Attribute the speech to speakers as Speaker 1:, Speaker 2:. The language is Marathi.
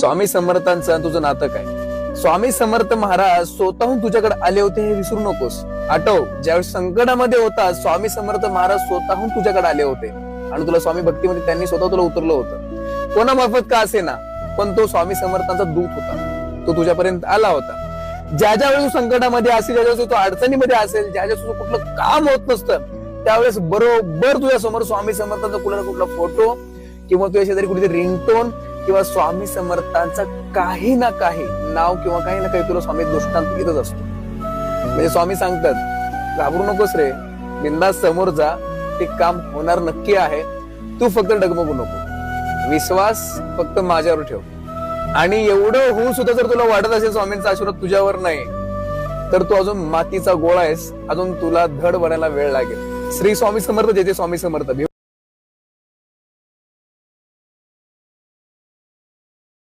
Speaker 1: स्वामी समर्थांचं तुझं नातं काय? स्वामी समर्थ महाराज स्वतःहून तुझ्याकडे आले होते हे विसरू नकोस. आठव, ज्यावेळेस संकटामध्ये होता स्वामी समर्थ महाराज स्वतःहून तुझ्याकडे आले होते आणि तुला स्वामी भक्तीमध्ये त्यांनी स्वतः तुला उतरलं होतं. कोणामार्फत का असे ना, पण तो स्वामी समर्थांचा दूत होता. तो तुझ्यापर्यंत आला होता. ज्या वेळेस तू संकटामध्ये असेल, ज्या वेळेस तू अडचणीमध्ये असेल, ज्या तुझं कुठलं काम होत नसतं, त्यावेळेस बरोबर तुझ्या समोर स्वामी समर्थांचा कुठला फोटो किंवा तुझ्या शेजारी कुठेतरी रिंगटोन किंवा स्वामी समर्थांचा काही ना काही नाव किंवा काही ना काही तुला स्वामी दृष्टांत येतच असतो. म्हणजे स्वामी सांगतात, घाबरू नकोस रे, बिंदास समोर जा, ते काम होणार नक्की आहे. तू फक्त डगमगू नको, विश्वास फक्त माझ्यावर ठेव. आणि एवढं होऊन सुद्धा जर तुला वाटत असेल स्वामींचा आशीर्वाद तुझ्यावर नाही, तर तू अजून मातीचा गोळा आहेस, अजून तुला धड बनायला वेळ लागेल. श्री स्वामी समर्थ, जय जय स्वामी समर्थ.